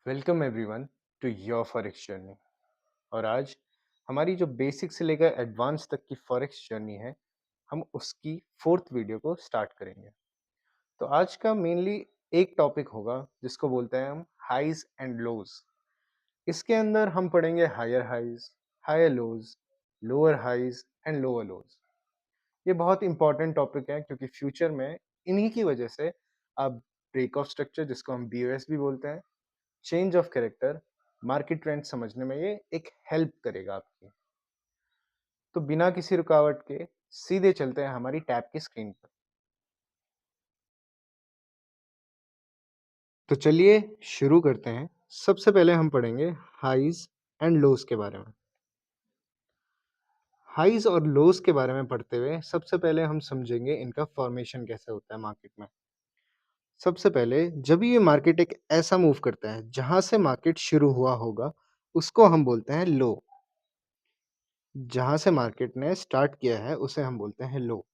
Welcome everyone to your forex journey. और आज हमारी जो बेसिक से लेकर एडवांस तक की फॉरेक्स जर्नी है, हम उसकी फोर्थ वीडियो को स्टार्ट करेंगे। तो आज का मेनली एक टॉपिक होगा जिसको बोलते हैं हम हाइज एंड लोज। इसके अंदर हम पढ़ेंगे higher highs, higher lows, lower highs and lower lows. ये बहुत इंपॉर्टेंट टॉपिक है क्योंकि फ्यूचर में इन्हीं की वजह से आप ब्रेक ऑफ स्ट्रक्चर, जिसको हम बीओएस भी बोलते हैं, change of character, market trend समझने में ये एक हेल्प करेगा आपकी। तो बिना किसी रुकावट के सीधे चलते हैं हमारी टैब की स्क्रीन पर। तो चलिए शुरू करते हैं। सबसे पहले हम पढ़ेंगे हाइज एंड लोज के बारे में। हाइज और लोज के बारे में पढ़ते हुए सबसे पहले हम समझेंगे इनका फॉर्मेशन कैसे होता है मार्केट में। सबसे पहले जब ये मार्केट एक ऐसा मूव करता है जहां से मार्केट शुरू हुआ होगा, उसको हम बोलते हैं लो। जहां से मार्केट ने स्टार्ट किया है उसे हम बोलते हैं लो।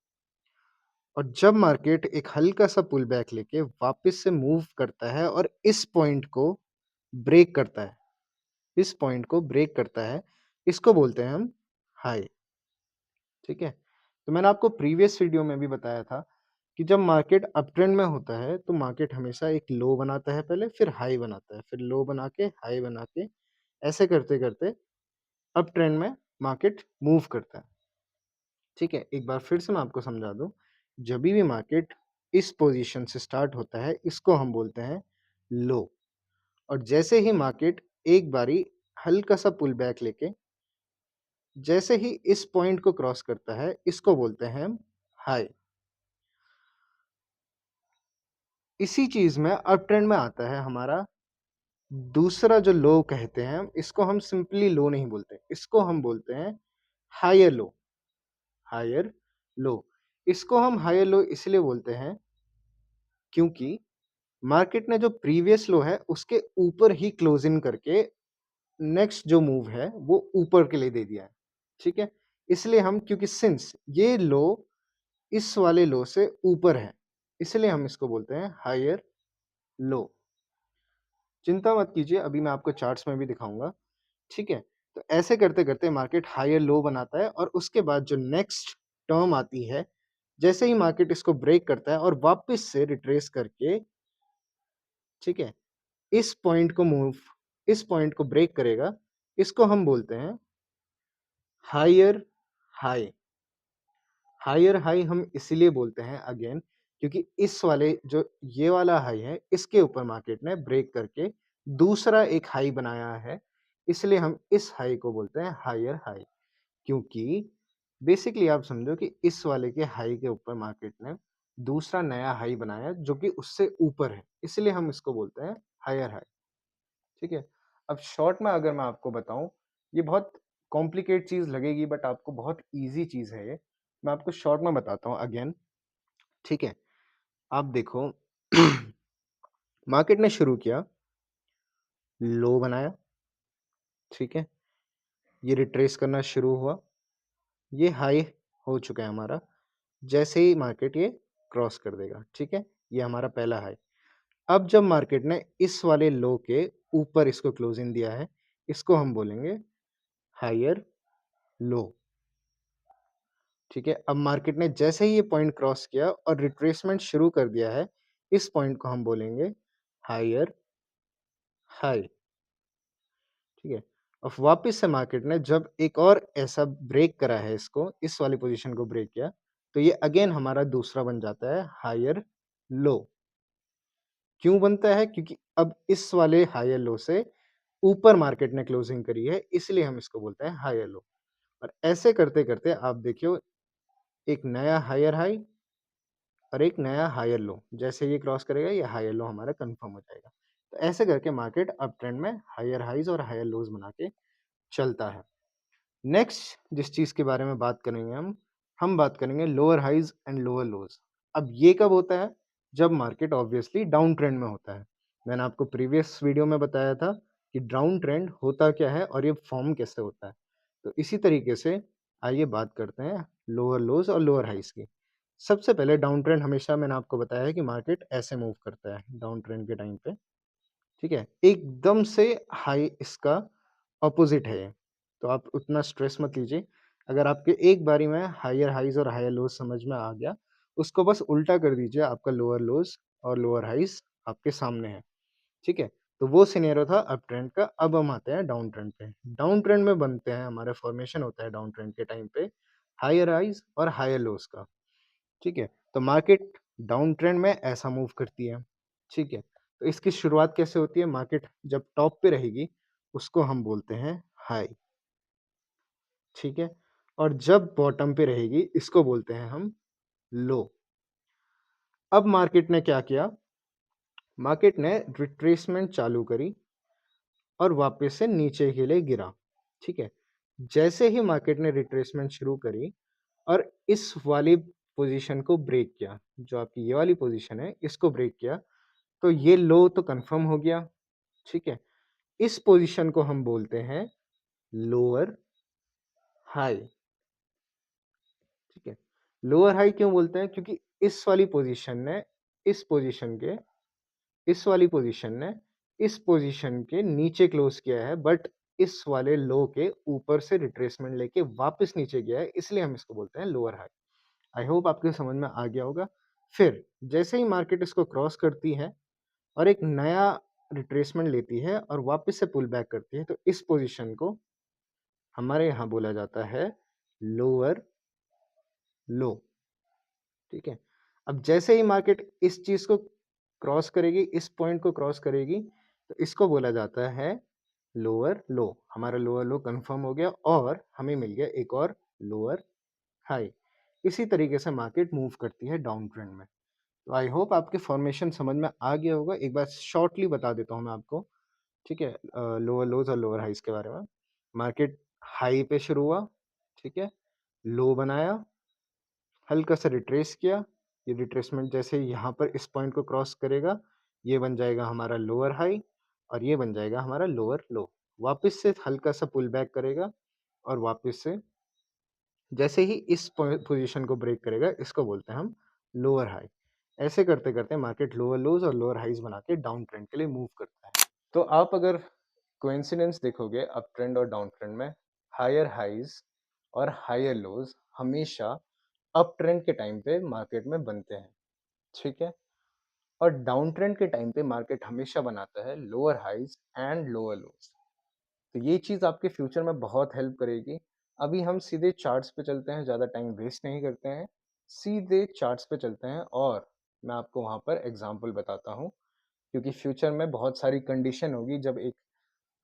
और जब मार्केट एक हल्का-सा पुल बैक लेके वापस से मूव करता है और इस पॉइंट को ब्रेक करता है, इस पॉइंट को ब्रेक करता है, इसको बोलते हैं हम हाई, ठीक है? तो मैंने आपको प्रीवियस वीडियो में भी बताया था कि जब मार्केट अप ट्रेंड में होता है, तो मार्केट हमेशा एक लो बनाता है पहले, फिर हाई बनाता है, फिर लो बना के, हाई बना के, ऐसे करते-करते अप ट्रेंड में मार्केट मूव करता है, ठीक है? एक बार फिर से मैं आपको समझा दूँ, जभी भी मार्केट इस पोज़ीशन से स्टार्ट होता है, इसको हम बोलते हैं लो। और जैसे ही मार्केट एक बारी हल्का-सा पुल बैक लेके, जैसे ही इस पॉइंट को क्रॉस करता है, इसको बोलते हैं हम हाई। इसी चीज़ में अप ट्रेंड में आता है हमारा दूसरा जो लो कहते हैं, इसको हम सिंपली लो नहीं बोलते, इसको हम बोलते हैं हायर लो, हायर लो। इसको हम हायर लो इसलिए बोलते हैं क्योंकि मार्केट ने जो प्रीवियस लो है उसके ऊपर ही क्लोज इन करके नेक्स्ट जो मूव है वो ऊपर के लिए दे दिया है, ठीक है? इसलिए हम, क्योंकि सिंस ये लो इस वाले लो से ऊपर है, इसलिए हम इसको बोलते हैं हायर लो। चिंता मत कीजिए, अभी मैं आपको चार्ट्स में भी दिखाऊंगा, ठीक है? तो ऐसे करते-करते मार्केट हायर लो बनाता है और उसके बाद जो नेक्स्ट टर्म आती है, जैसे ही मार्केट इसको ब्रेक करता है और वापस से रिट्रेस करके, ठीक है, इस पॉइंट को ब्रेक करेगा, इसको हम बोलते हैं हायर हाई। हायर हाई हम इसीलिए बोलते हैं अगेन, क्योंकि इस वाले जो ये वाला हाई है, इसके ऊपर मार्केट ने ब्रेक करके दूसरा एक हाई बनाया है, इसलिए हम इस हाई को बोलते हैं हायर हाई। क्योंकि बेसिकली आप समझो कि इस वाले के हाई के ऊपर मार्केट ने दूसरा नया हाई बनाया जो कि उससे ऊपर है, इसलिए हम इसको बोलते हैं हायर हाई, ठीक है? अब शॉर्ट में अगर मैं आपको बताऊँ, ये बहुत कॉम्प्लिकेट चीज़ लगेगी बट आपको बहुत ईज़ी चीज़ है ये। मैं आपको शॉर्ट में बताता हूँ अगेन, ठीक है? आप देखो मार्केट ने शुरू किया, लो बनाया, ठीक है? ये रिट्रेस करना शुरू हुआ, ये हाई हो चुका है हमारा, जैसे ही मार्केट ये क्रॉस कर देगा, ठीक है? ये हमारा पहला हाई। अब जब मार्केट ने इस वाले लो के ऊपर इसको क्लोजिंग दिया है, इसको हम बोलेंगे हायर लो, ठीक है? अब मार्केट ने जैसे ही ये पॉइंट क्रॉस किया और रिट्रेसमेंट शुरू कर दिया है, इस पॉइंट को हम बोलेंगे हायर हाई, ठीक है? अब वापस से मार्केट ने जब एक और ऐसा ब्रेक करा है इसको, इस वाली पोज़ीशन को ब्रेक किया, तो ये अगेन हमारा दूसरा बन जाता है हायर लो। क्यों बनता है? क्योंकि अब इस वाले हायर लो से ऊपर मार्केट ने क्लोजिंग करी है, इसलिए हम इसको बोलते हैं हायर लो। और ऐसे करते-करते आप देखिए, एक नया हायर हाई और एक नया हायर लो, जैसे ये क्रॉस करेगा ये हायर लो हमारा कंफर्म हो जाएगा। तो ऐसे करके मार्केट अप ट्रेंड में हायर हाइज़ और हायर लोज़ बना के चलता है। नेक्स्ट जिस चीज़ के बारे में बात करेंगे हम बात करेंगे lower highs and lower lows. अब ये कब होता है? जब मार्केट ऑब्वियसली डाउन ट्रेंड में होता है। मैंने आपको प्रीवियस वीडियो में बताया था कि डाउन ट्रेंड होता क्या है और ये फॉर्म कैसे होता है। तो इसी तरीके से आइए बात करते हैं लोअर लोज़ और लोअर हाइज़ की। सबसे पहले डाउन ट्रेंड हमेशा मैंने आपको बताया है कि मार्केट ऐसे मूव करता है डाउन ट्रेंड के टाइम पे, ठीक है? एकदम से हाई इसका अपोज़िट है ये, तो आप उतना स्ट्रेस मत लीजिए। अगर आपके एक बारी में हायर हाइज़ और हायर लोज़ समझ में आ गया, उसको बस उल्टा कर दीजिए, आपका लोअर लोज़ और लोअर हाइज़ आपके सामने है, ठीक है? तो वो सिनेरियो था अप ट्रेंड का, अब हम आते हैं डाउन ट्रेंड पे। डाउन ट्रेंड में बनते हैं हमारा फॉर्मेशन होता है डाउन ट्रेंड के टाइम पे हायर हाइज़ और हायर लोज़ का, ठीक है? तो मार्केट डाउन ट्रेंड में ऐसा मूव करती है, ठीक है? तो इसकी शुरुआत कैसे होती है? मार्केट जब टॉप पे रहेगी, उसको हम बोलते हैं हाई, ठीक है? और जब बॉटम पे रहेगी, इसको बोलते हैं हम लो। अब मार्केट ने क्या किया? मार्केट ने रिट्रेसमेंट चालू करी और वापस से नीचे के लिए गिरा, ठीक है? जैसे ही मार्केट ने रिट्रेसमेंट शुरू करी और इस वाली पोज़ीशन को ब्रेक किया, जो आपकी ये वाली पोज़ीशन है, इसको ब्रेक किया, तो ये लो तो कन्फर्म हो गया, ठीक है? इस पोज़ीशन को हम बोलते हैं लोअर हाई, ठीक है? लोअर हाई क्यों बोलते हैं? क्योंकि इस वाली पोज़ीशन ने इस पोज़ीशन के इस वाली पोज़ीशन ने इस पोज़ीशन के नीचे क्लोज़ किया है, बट इस वाले लो के ऊपर से रिट्रेसमेंट लेके वापस नीचे गया है, इसलिए हम इसको बोलते हैं लोअर हाई। आई होप आपको समझ में आ गया होगा। फिर जैसे ही मार्केट इसको क्रॉस करती है और एक नया रिट्रेसमेंट लेती है और वापस से पुल बैक करती है, तो इस पोज़ीशन को हमारे यहाँ बोला जाता है लोअर लो, ठीक है? अब जैसे ही मार्केट इस चीज़ को क्रॉस करेगी, इस पॉइंट को क्रॉस करेगी, तो इसको बोला जाता है लोअर लो। हमारा लोअर लो कन्फर्म हो गया और हमें मिल गया एक और लोअर हाई। इसी तरीके से मार्केट मूव करती है डाउन ट्रेंड में। तो आई होप आपके फॉर्मेशन समझ में आ गया होगा। एक बार शॉर्टली बता देता हूँ मैं आपको, ठीक है? लोअर लोज़ और लोअर हाइज़ के बारे में। मार्केट हाई पे शुरू हुआ, ठीक है? लो बनाया, हल्का सा रिट्रेस किया, ये रिट्रेसमेंट जैसे यहाँ पर इस पॉइंट को क्रॉस करेगा, ये बन जाएगा हमारा लोअर हाई और ये बन जाएगा हमारा लोअर लो। वापस से हल्का सा पुल बैक करेगा और वापस से जैसे ही इस पोजीशन को ब्रेक करेगा, इसको बोलते हैं हम लोअर हाई। ऐसे करते-करते मार्केट लोअर लोज़ और लोअर हाइज़ बना के डाउन ट्रेंड के लिए मूव करता है। तो आप अगर कोइंसिडेंस देखोगे अप ट्रेंड और डाउन ट्रेंड में, हायर हाइज़ और हायर लोज़ हमेशा अप ट्रेंड के टाइम पे मार्केट में बनते हैं, ठीक है? और डाउन ट्रेंड के टाइम पे मार्केट हमेशा बनाता है lower highs and lower lows. तो ये चीज़ आपके फ्यूचर में बहुत हेल्प करेगी। अभी हम सीधे चार्ट्स पे चलते हैं, ज़्यादा टाइम वेस्ट नहीं करते हैं। सीधे चार्ट्स पे चलते हैं और मैं आपको वहाँ पर एग्ज़ाम्पल बताता हूँ, क्योंकि फ्यूचर में बहुत सारी कंडीशन होगी जब एक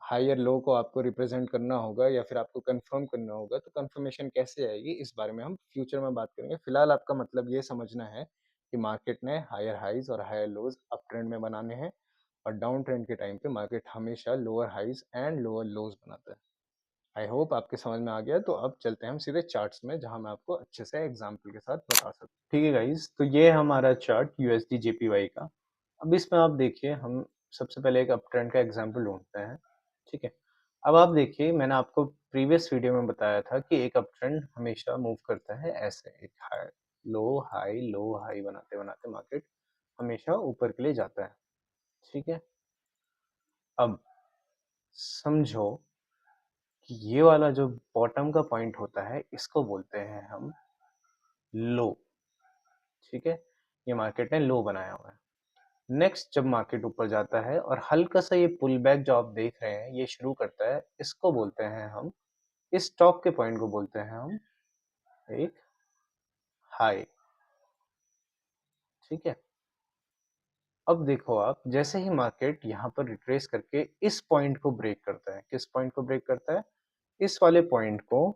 हायर लो को आपको रिप्रेजेंट करना होगा या फिर आपको कंफर्म करना होगा, तो कंफर्मेशन कैसे आएगी इस बारे में हम फ्यूचर में बात करेंगे। फिलहाल आपका मतलब ये समझना है कि मार्केट ने हायर हाइज और हायर लोज अप ट्रेंड में बनाने हैं और डाउन ट्रेंड के टाइम पे मार्केट हमेशा lower highs and lower lows बनाता है। आई होप आपके समझ में आ गया। तो अब चलते हैं हम सीधे चार्ट्स में, जहां मैं आपको अच्छे से एग्जाम्पल के साथ बता सकता हूँ। ठीक है गाइज, तो ये है हमारा चार्ट यूएसडी जेपीवाई का। अब इसमें आप देखिए, हम सबसे पहले एक अप ट्रेंड का एग्जाम्पल ढूंढते हैं। ठीक है, अब आप देखिए, मैंने आपको प्रीवियस वीडियो में बताया था कि एक अप ट्रेंड हमेशा मूव करता है ऐसे, एक हाई लो हाई बनाते बनाते मार्केट हमेशा ऊपर के लिए जाता है। ठीक है, अब समझो कि ये वाला जो बॉटम का पॉइंट होता है, इसको बोलते हैं हम लो। ठीक है, ये मार्केट ने लो बनाया हुआ है। नेक्स्ट जब मार्केट ऊपर जाता है और हल्का सा ये पुल बैक जो आप देख रहे हैं ये शुरू करता है, इसको बोलते हैं हम, इस टॉप के पॉइंट को बोलते हैं हम एक हाई। ठीक है, अब देखो आप, जैसे ही मार्केट यहाँ पर रिट्रेस करके इस पॉइंट को ब्रेक करता है, किस पॉइंट को ब्रेक करता है? इस वाले पॉइंट को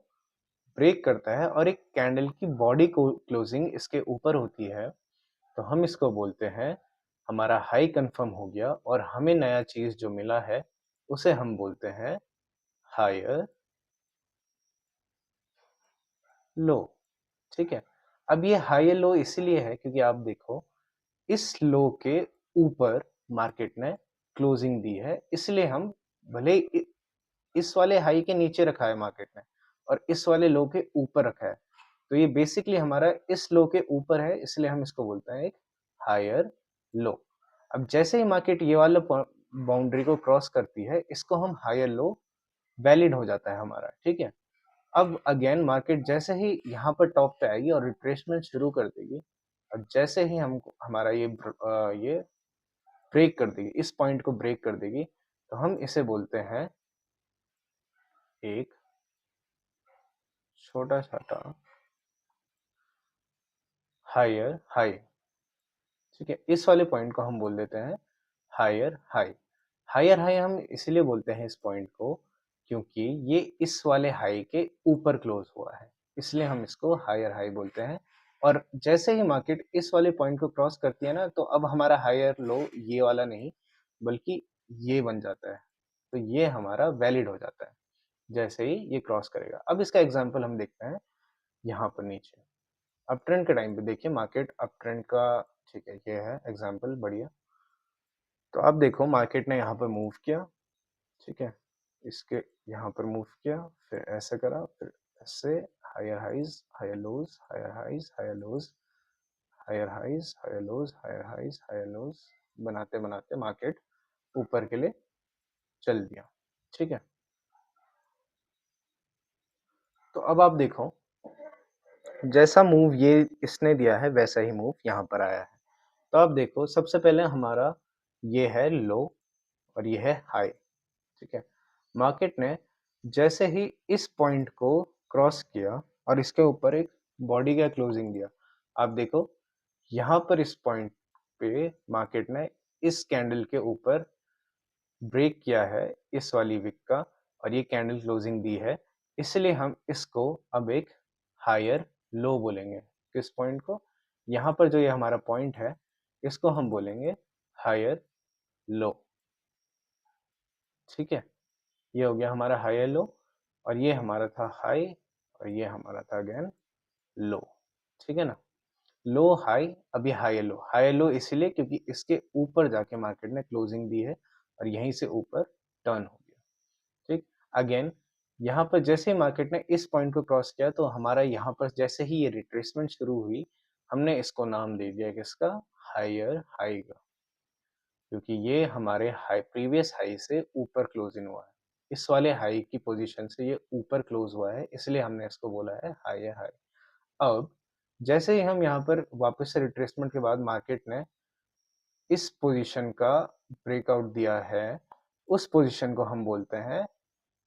ब्रेक करता है और एक कैंडल की बॉडी को क्लोजिंग इसके ऊपर होती है, तो हम इसको बोलते हैं हमारा हाई कंफर्म हो गया और हमें नया चीज जो मिला है उसे हम बोलते हैं हायर लो। ठीक है, अब ये हायर लो इसीलिए है क्योंकि आप देखो, इस लो के ऊपर मार्केट ने क्लोजिंग दी है, इसलिए हम भले इस वाले हाई के नीचे रखा है मार्केट ने और इस वाले लो के ऊपर रखा है, तो ये बेसिकली हमारा इस लो के ऊपर है, इसलिए हम इसको बोलते हैं एक हायर लो। अब जैसे ही मार्केट ये वाला बाउंड्री को क्रॉस करती है, इसको हम हायर लो वैलिड हो जाता है हमारा, ठीक है। अब अगेन मार्केट जैसे ही यहाँ पर टॉप पे आएगी और रिट्रेसमेंट शुरू कर देगी, और जैसे ही हम हमारा ये ब्रेक कर देगी, इस पॉइंट को ब्रेक कर देगी, तो हम इसे बोलते हैं एक छोटा छोटा हायर हाई, ठीक है। इस वाले पॉइंट को हम बोल देते हैं हायर हाई। हायर हाई हम इसलिए बोलते हैं इस पॉइंट को क्योंकि ये इस वाले हाई के ऊपर क्लोज हुआ है, इसलिए हम इसको हायर हाई बोलते हैं। और जैसे ही मार्केट इस वाले पॉइंट को क्रॉस करती है ना, तो अब हमारा हायर लो ये वाला नहीं बल्कि ये बन जाता है, तो ये हमारा वैलिड हो जाता है जैसे ही ये क्रॉस करेगा। अब इसका एग्जाम्पल हम देखते हैं यहाँ पर नीचे अप ट्रेंड के टाइम पे। देखिए मार्केट अप ट्रेंड का, ठीक है, ये है एग्जाम्पल, बढ़िया। तो अब देखो मार्केट ने यहाँ पर मूव किया, ठीक है, इसके यहाँ पर मूव किया, फिर ऐसे करा, फिर ऐसे, higher highs higher lows, higher highs higher lows, higher highs higher lows, higher highs higher lows, बनाते बनाते मार्केट ऊपर के लिए चल दिया, ठीक है। तो अब आप देखो जैसा मूव ये इसने दिया है वैसा ही मूव यहाँ पर आया है। तो आप देखो सबसे पहले हमारा ये है लो और ये है हाई, ठीक है। मार्केट ने जैसे ही इस पॉइंट को क्रॉस किया और इसके ऊपर एक बॉडी का क्लोजिंग दिया, आप देखो यहाँ पर इस पॉइंट पे मार्केट ने इस कैंडल के ऊपर ब्रेक किया है इस वाली विक का, और ये कैंडल क्लोजिंग दी है, इसलिए हम इसको अब एक हायर लो बोलेंगे। किस पॉइंट को? यहाँ पर जो ये हमारा पॉइंट है इसको हम बोलेंगे हायर लो, ठीक है। ये हो गया हमारा हायर लो, और ये हमारा था हाई, और ये हमारा था अगेन लो, ठीक है ना। लो हाई, अभी हाई लो इसीलिए क्योंकि इसके ऊपर जाके मार्केट ने क्लोजिंग दी है और यहीं से ऊपर टर्न हो गया, ठीक। अगेन यहाँ पर जैसे ही मार्केट ने इस पॉइंट को क्रॉस किया, तो हमारा यहाँ पर जैसे ही ये रिट्रेसमेंट शुरू हुई, हमने इसको नाम दे दिया किसका? हायर हाई का, क्योंकि ये हमारे हाई प्रीवियस हाई से ऊपर क्लोज इन हुआ है। इस वाले हाई की पोजीशन से ये ऊपर क्लोज हुआ है, इसलिए हमने इसको बोला है हायर हाई। अब जैसे ही हम यहाँ पर वापस से रिट्रेसमेंट के बाद मार्केट ने इस पोजीशन का ब्रेकआउट दिया है, उस पोजीशन को हम बोलते हैं,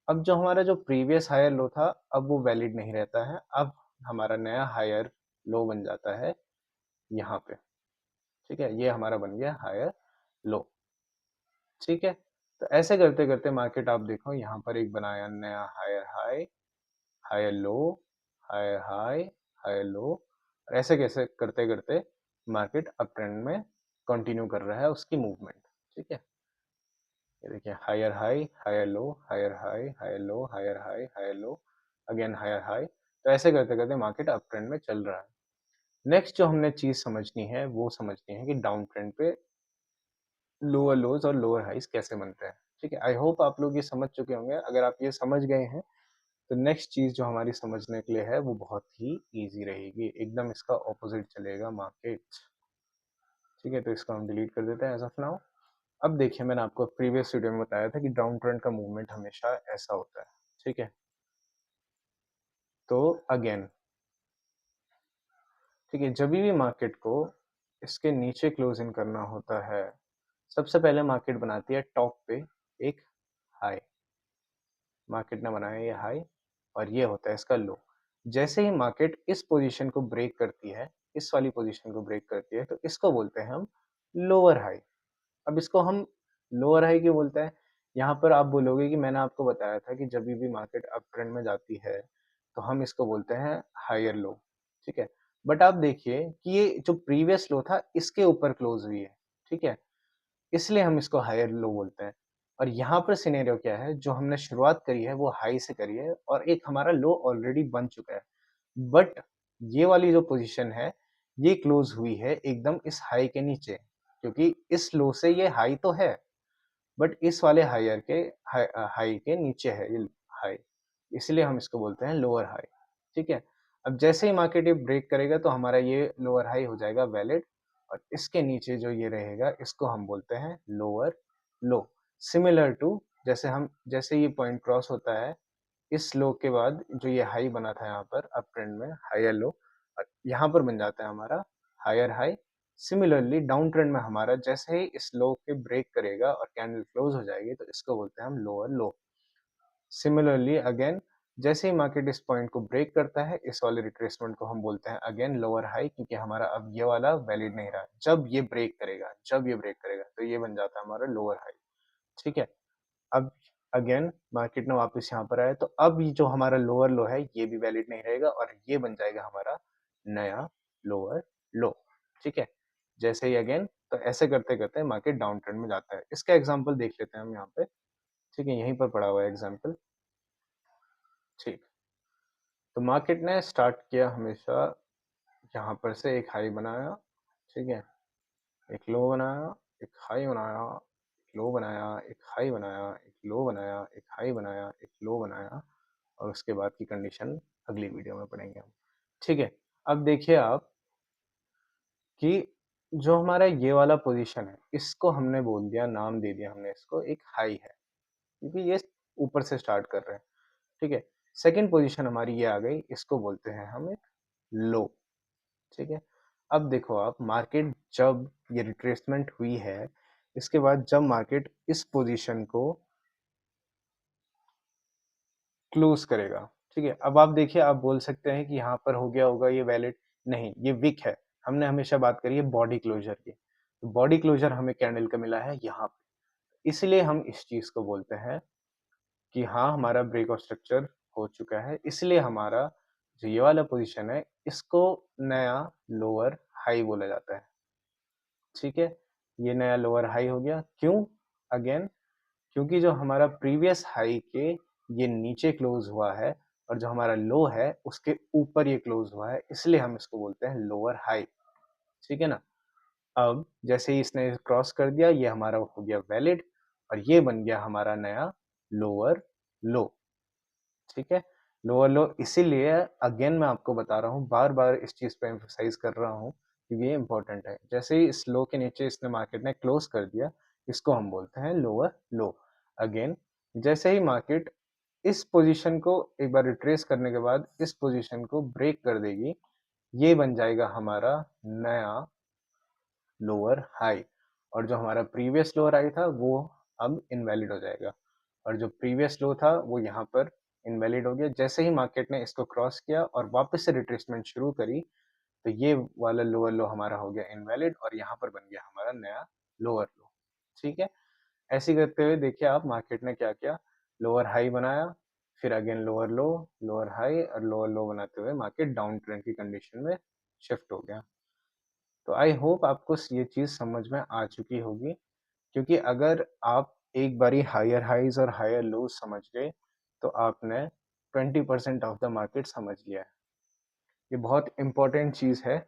अब जो हमारा जो प्रीवियस हायर लो था अब वो वैलिड नहीं रहता है, अब हमारा नया हायर लो बन जाता है यहाँ पे, ठीक है। ये हमारा बन गया हायर लो, ठीक है। तो ऐसे करते करते मार्केट आप देखो यहाँ पर एक बनाया नया higher high, higher low, higher high, higher low, और ऐसे कैसे करते करते मार्केट अप ट्रेंड में कंटिन्यू कर रहा है उसकी मूवमेंट, ठीक है। ये देखिए higher high, higher low, higher high, higher low, higher high, higher low, again higher high. तो ऐसे करते करते मार्केट अप ट्रेंड में चल रहा है। नेक्स्ट जो हमने चीज समझनी है वो समझनी है कि डाउन ट्रेंड पे लोअर लोज और लोअर हाइज कैसे बनते हैं, ठीक है। आई होप आप लोग ये समझ चुके होंगे। अगर आप ये समझ गए हैं तो नेक्स्ट चीज जो हमारी समझने के लिए है वो बहुत ही इजी रहेगी, एकदम इसका ऑपोजिट चलेगा मार्केट, ठीक है। तो इसको हम डिलीट कर देते हैं एज ऑफ नाउ। अब देखिए मैंने आपको प्रीवियस वीडियो में बताया था कि डाउन ट्रेंड का मूवमेंट हमेशा ऐसा होता है, ठीक है। तो अगेन, ठीक है, जब भी मार्केट को इसके नीचे क्लोज इन करना होता है, सबसे पहले मार्केट बनाती है टॉप पे एक हाई, मार्केट ने बनाया ये हाई, और ये होता है इसका लो। जैसे ही मार्केट इस पोजीशन को ब्रेक करती है, इस वाली पोजीशन को ब्रेक करती है, तो इसको बोलते हैं हम लोअर हाई। अब इसको हम लोअर हाई क्यों बोलते हैं? यहाँ पर आप बोलोगे कि मैंने आपको बताया था कि जब भी मार्केट अप ट्रेंड में जाती है तो हम इसको बोलते हैं हायर लो, ठीक है। बट आप देखिए कि ये जो प्रीवियस लो था इसके ऊपर क्लोज हुई है, ठीक है, इसलिए हम इसको हायर लो बोलते हैं। और यहाँ पर सिनेरियो क्या है, जो हमने शुरुआत करी है वो हाई से करी है और एक हमारा लो ऑलरेडी बन चुका है, बट ये वाली जो पोजीशन है ये क्लोज हुई है एकदम इस हाई के नीचे, क्योंकि इस लो से ये हाई तो है बट इस वाले हायर के हाई के नीचे है ये हाई, इसलिए हम इसको बोलते हैं लोअर हाई, ठीक है। अब जैसे ही मार्केट ये ब्रेक करेगा तो हमारा ये लोअर हाई हो जाएगा वैलिड, और इसके नीचे जो ये रहेगा इसको हम बोलते हैं लोअर लो। सिमिलर टू जैसे ये पॉइंट क्रॉस होता है, इस लो के बाद जो ये हाई बना था यहाँ पर अप ट्रेंड में, हायर लो, यहाँ पर बन जाता है हमारा higher high. Similarly down trend में हमारा जैसे ही इस लो के ब्रेक करेगा और कैंडल क्लोज हो जाएगी, तो इसको बोलते हैं हम लोअर लो। सिमिलरली अगेन जैसे ही मार्केट इस पॉइंट को ब्रेक करता है, इस वाले रिट्रेसमेंट को हम बोलते हैं अगेन लोअर हाई, क्योंकि हमारा अब ये वाला वैलिड नहीं रहा। जब ये ब्रेक करेगा तो ये बन जाता है हमारा लोअर हाई। ठीक है, अब अगेन मार्केट ने वापस यहाँ पर आया, तो अब ये जो हमारा लोअर लो है ये भी वैलिड नहीं रहेगा और ये बन जाएगा हमारा नया लोअर लो। ठीक है, जैसे ही अगेन, तो ऐसे करते करते मार्केट डाउन ट्रेंड में जाता है। इसका एग्जांपल देख लेते हैं हम यहाँ पे। ठीक है, यहीं पर पड़ा हुआ है एग्जांपल। ठीक, तो मार्केट ने स्टार्ट किया हमेशा यहाँ पर से, एक हाई बनाया, ठीक है, एक लो बनाया, एक हाई बनाया, एक लो बनाया, एक हाई बनाया, एक लो बनाया, एक हाई बनाया, एक लो बनाया, और उसके बाद की कंडीशन अगली वीडियो में पढ़ेंगे हम। ठीक है, अब देखिए आप कि जो हमारा ये वाला पोजीशन है, इसको हमने बोल दिया, नाम दे दिया हमने इसको, एक हाई है, क्योंकि ये ऊपर से स्टार्ट कर रहे हैं। ठीक है, सेकंड पोजीशन हमारी ये आ गई, इसको बोलते हैं हम एक लो। ठीक है, अब देखो आप, मार्केट जब ये रिट्रेसमेंट हुई है, इसके बाद जब मार्केट इस पोजीशन को क्लोज करेगा, ठीक है, अब आप देखिए, आप बोल सकते हैं कि यहाँ पर हो गया होगा ये वैलिड, नहीं, ये विक है। हमने हमेशा बात करी है बॉडी क्लोजर की, तो बॉडी क्लोजर हमें कैंडल का मिला है यहाँ पे, इसलिए हम इस चीज को बोलते हैं कि हाँ, हमारा ब्रेक ऑफ स्ट्रक्चर हो चुका है, इसलिए हमारा जो ये वाला पोजीशन है, इसको नया लोअर हाई बोला जाता है। ठीक है, ये नया लोअर हाई हो गया। क्यों? अगेन, क्योंकि जो हमारा प्रीवियस हाई के ये नीचे क्लोज हुआ है और जो हमारा लो है उसके ऊपर ये क्लोज हुआ है, इसलिए हम इसको बोलते हैं लोअर हाई। ठीक है ना, अब जैसे ही इसने क्रॉस कर दिया, ये हमारा हो गया वैलिड और ये बन गया हमारा नया लोअर लो। ठीक है, लोअर लो, इसीलिए अगेन मैं आपको बता रहा हूँ, बार बार इस चीज पे एम्फोसाइज कर रहा हूँ क्योंकि ये इंपॉर्टेंट है। जैसे ही इस लो के नीचे इसने मार्केट ने क्लोज कर दिया, इसको हम बोलते हैं लोअर लो। अगेन, जैसे ही मार्केट इस पोजीशन को एक बार रिट्रेस करने के बाद इस पोजीशन को ब्रेक कर देगी, ये बन जाएगा हमारा नया लोअर हाई, और जो हमारा प्रीवियस लोअर हाई था वो अब इनवैलिड हो जाएगा, और जो प्रीवियस लो था वो यहाँ पर इनवैलिड हो गया। जैसे ही मार्केट ने इसको क्रॉस किया और वापस से रिट्रेसमेंट शुरू करी, तो ये वाला लोअर लो हमारा हो गया इनवैलिड और यहाँ पर बन गया हमारा नया लोअर लो। ठीक है, ऐसे ही करते हुए देखिए आप, मार्केट ने क्या किया, लोअर हाई बनाया, फिर अगेन लोअर लो, लोअर हाई और लोअर लो बनाते हुए मार्केट डाउन ट्रेंड की कंडीशन में शिफ्ट हो गया। तो आई होप आपको ये चीज़ समझ में आ चुकी होगी, क्योंकि अगर आप एक बारी हायर हाइज और हायर लोज समझ गए, तो आपने 20% ऑफ द मार्केट समझ लिया है। ये बहुत इंपॉर्टेंट चीज़ है।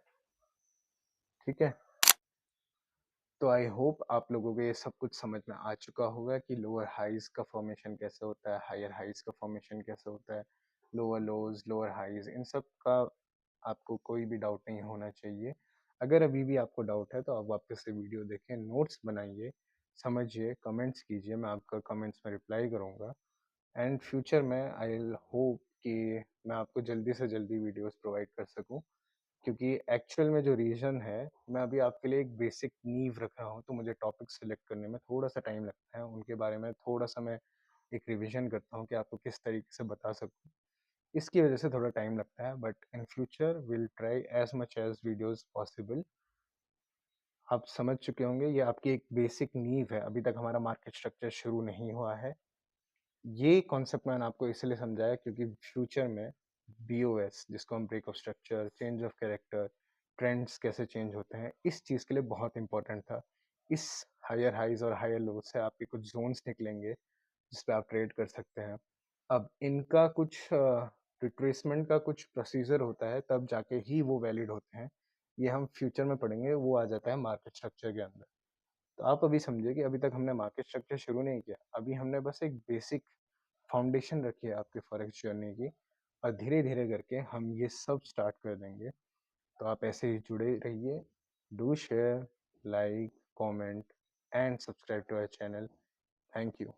ठीक है, तो आई होप आप लोगों को ये सब कुछ समझ में आ चुका होगा कि लोअर हाइज का फॉर्मेशन कैसे होता है, हायर हाइज का फॉर्मेशन कैसे होता है, लोअर लोज, लोअर हाइज, इन सब का आपको कोई भी डाउट नहीं होना चाहिए। अगर अभी भी आपको डाउट है तो आप वापस से वीडियो देखें, नोट्स बनाइए, समझिए, कमेंट्स कीजिए, मैं आपका कमेंट्स में रिप्लाई करूँगा। एंड फ्यूचर में आई विल होप कि मैं आपको जल्दी से जल्दी वीडियोस प्रोवाइड कर सकूं, क्योंकि एक्चुअल में जो रीजन है, मैं अभी आपके लिए एक बेसिक नींव रख रहा हूँ, तो मुझे टॉपिक सेलेक्ट करने में थोड़ा सा टाइम लगता है, उनके बारे में थोड़ा सा मैं एक रिवीजन करता हूँ कि आपको किस तरीके से बता सकूँ, इसकी वजह से थोड़ा टाइम लगता है। But in future will try as much as videos possible. आप समझ चुके होंगे, ये आपकी एक बेसिक नींव है, अभी तक हमारा मार्केट स्ट्रक्चर शुरू नहीं हुआ है। ये कॉन्सेप्ट मैंने आपको इसलिए समझाया क्योंकि फ्यूचर में बीओएस, जिसको हम break of structure, change of character, trends कैसे चेंज होते हैं, इस चीज़ के लिए बहुत इंपॉर्टेंट था। इस हायर हाइज और हायर लो से आपके कुछ जोन्स निकलेंगे जिस पे आप ट्रेड कर सकते हैं। अब इनका कुछ रिट्रेसमेंट का कुछ प्रोसीजर होता है, तब जाके ही वो वैलिड होते हैं। ये हम फ्यूचर में पढ़ेंगे, वो आ जाता है मार्केट स्ट्रक्चर के अंदर। तो आप अभी समझिए कि अभी तक हमने मार्केट स्ट्रक्चर शुरू नहीं किया, अभी हमने बस एक बेसिक फाउंडेशन रखी है आपके फॉरेक्स जर्नी की, और धीरे धीरे करके हम ये सब स्टार्ट कर देंगे। तो आप ऐसे ही जुड़े रहिए। Do share, like, comment and subscribe to our channel. Thank you.